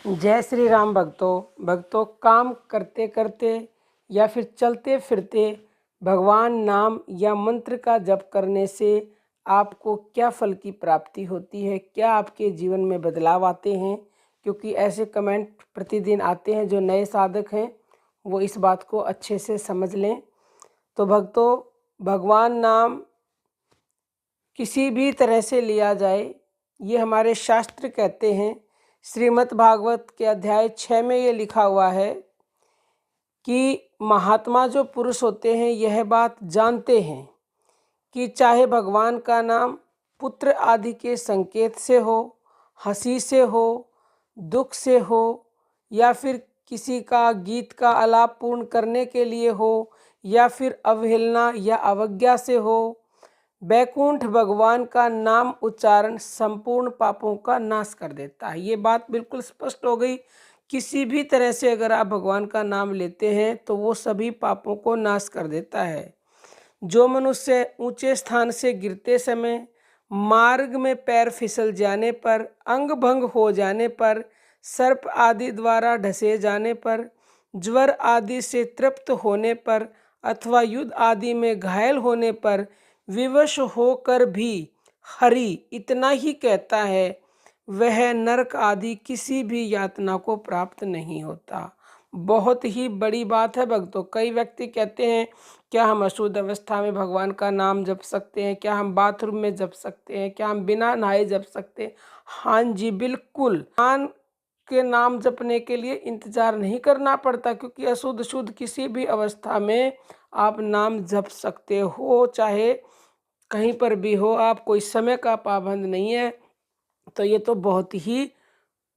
जय श्री राम भक्तों काम करते करते या फिर चलते फिरते भगवान नाम या मंत्र का जप करने से आपको क्या फल की प्राप्ति होती है, क्या आपके जीवन में बदलाव आते हैं। क्योंकि ऐसे कमेंट प्रतिदिन आते हैं, जो नए साधक हैं वो इस बात को अच्छे से समझ लें। तो भक्तों, भगवान नाम किसी भी तरह से लिया जाए, ये हमारे शास्त्र कहते हैं। श्रीमद् भागवत के अध्याय 6 में ये लिखा हुआ है कि महात्मा जो पुरुष होते हैं यह बात जानते हैं कि चाहे भगवान का नाम पुत्र आदि के संकेत से हो, हंसी से हो, दुख से हो, या फिर किसी का गीत का आलाप पूर्ण करने के लिए हो, या फिर अवहेलना या अवज्ञा से हो, बैकुंठ भगवान का नाम उच्चारण संपूर्ण पापों का नाश कर देता है। ये बात बिल्कुल स्पष्ट हो गई। किसी भी तरह से अगर आप भगवान का नाम लेते हैं तो वो सभी पापों को नाश कर देता है। जो मनुष्य ऊंचे स्थान से गिरते समय, मार्ग में पैर फिसल जाने पर, अंग भंग हो जाने पर, सर्प आदि द्वारा ढसे जाने पर, ज्वर आदि से तृप्त होने पर, अथवा युद्ध आदि में घायल होने पर विवश होकर भी हरि इतना ही कहता है, वह नरक आदि किसी भी यातना को प्राप्त नहीं होता। बहुत ही बड़ी बात है भक्तों। कई व्यक्ति कहते हैं, क्या हम अशुद्ध अवस्था में भगवान का नाम जप सकते हैं? क्या हम बाथरूम में जप सकते हैं? क्या हम बिना नहाए जप सकते हैं? हाँ जी, बिल्कुल। भगवान के नाम जपने के लिए इंतजार नहीं करना पड़ता, क्योंकि अशुद्ध शुद्ध किसी भी अवस्था में आप नाम जप सकते हो, चाहे कहीं पर भी हो। आप कोई समय का पाबंद नहीं है। तो ये तो बहुत ही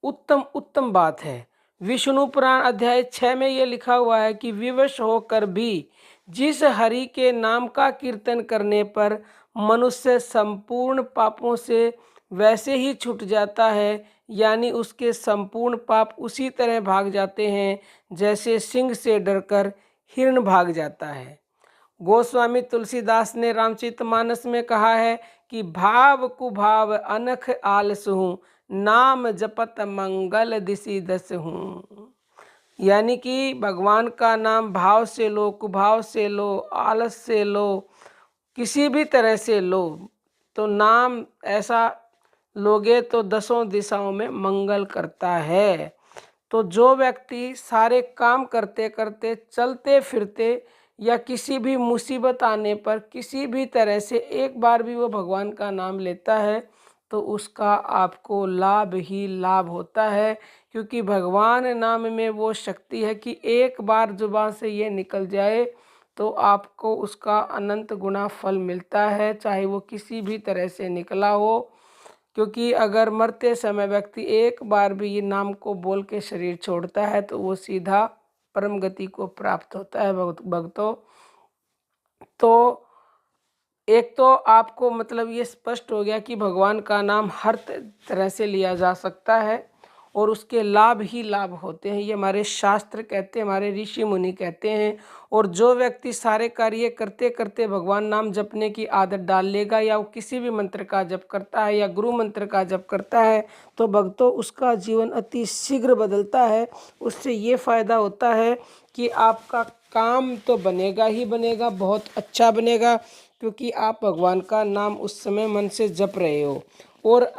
उत्तम उत्तम बात है। विष्णु पुराण अध्याय 6 में ये लिखा हुआ है कि विवश होकर भी जिस हरि के नाम का कीर्तन करने पर मनुष्य संपूर्ण पापों से वैसे ही छूट जाता है, यानी उसके संपूर्ण पाप उसी तरह भाग जाते हैं जैसे सिंह से डरकर हिरण भाग जाता है। गोस्वामी तुलसीदास ने रामचरितमानस में कहा है कि भाव कुभाव अनख आलस हूँ, नाम जपत मंगल दिशि दस हूँ। यानी कि भगवान का नाम भाव से लो, कुभाव से लो, आलस से लो, किसी भी तरह से लो, तो नाम ऐसा लोगे तो दसों दिशाओं में मंगल करता है। तो जो व्यक्ति सारे काम करते करते, चलते फिरते, या किसी भी मुसीबत आने पर किसी भी तरह से एक बार भी वो भगवान का नाम लेता है, तो उसका आपको लाभ ही लाभ होता है। क्योंकि भगवान नाम में वो शक्ति है कि एक बार जुबान से ये निकल जाए तो आपको उसका अनंत गुना फल मिलता है, चाहे वो किसी भी तरह से निकला हो। क्योंकि अगर मरते समय व्यक्ति एक बार भी ये नाम को बोल के शरीर छोड़ता है तो वो सीधा परम गति को प्राप्त होता है भक्तों। तो एक तो आपको मतलब ये स्पष्ट हो गया कि भगवान का नाम हर तरह से लिया जा सकता है और उसके लाभ ही लाभ होते हैं। ये हमारे शास्त्र कहते हैं, हमारे ऋषि मुनि कहते हैं। और जो व्यक्ति सारे कार्य करते करते भगवान नाम जपने की आदत डाल लेगा, या वो किसी भी मंत्र का जप करता है या गुरु मंत्र का जप करता है, तो भक्तों उसका जीवन अति शीघ्र बदलता है। उससे ये फायदा होता है कि आपका काम तो बनेगा ही बनेगा, बहुत अच्छा बनेगा, क्योंकि आप भगवान का नाम उस समय मन से जप रहे हो। और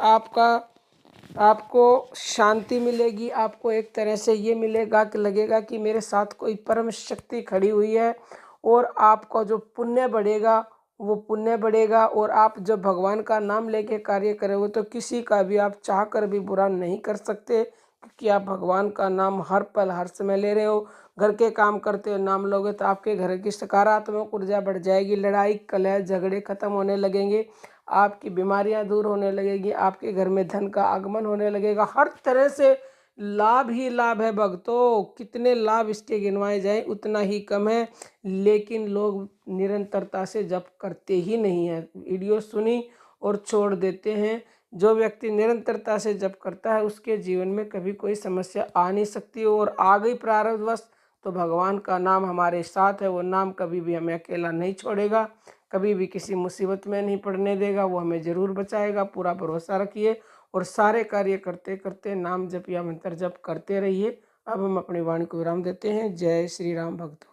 आपको शांति मिलेगी। आपको एक तरह से ये मिलेगा कि लगेगा कि मेरे साथ कोई परम शक्ति खड़ी हुई है। और आपका जो पुण्य बढ़ेगा वो पुण्य बढ़ेगा। और आप जब भगवान का नाम लेके कार्य करोगे तो किसी का भी आप चाह कर भी बुरा नहीं कर सकते, क्योंकि आप भगवान का नाम हर पल हर समय ले रहे हो। घर के काम करते हो नाम लोगे तो आपके घर की सकारात्मक ऊर्जा बढ़ जाएगी, लड़ाई कलह झगड़े खत्म होने लगेंगे, आपकी बीमारियां दूर होने लगेगी, आपके घर में धन का आगमन होने लगेगा। हर तरह से लाभ ही लाभ है भक्तों। कितने लाभ इसके गिनवाए जाए उतना ही कम है, लेकिन लोग निरंतरता से जप करते ही नहीं है। वीडियो सुनी और छोड़ देते हैं। जो व्यक्ति निरंतरता से जप करता है उसके जीवन में कभी कोई समस्या आ नहीं सकती। और आ गई प्रारब्धवश तो भगवान का नाम हमारे साथ है। वो नाम कभी भी हमें अकेला नहीं छोड़ेगा, कभी भी किसी मुसीबत में नहीं पड़ने देगा, वो हमें ज़रूर बचाएगा, पूरा भरोसा रखिए। और सारे कार्य करते करते नाम जप या मंत्र जप करते रहिए। अब हम अपनी वाणी को विराम देते हैं। जय श्री राम भक्तों।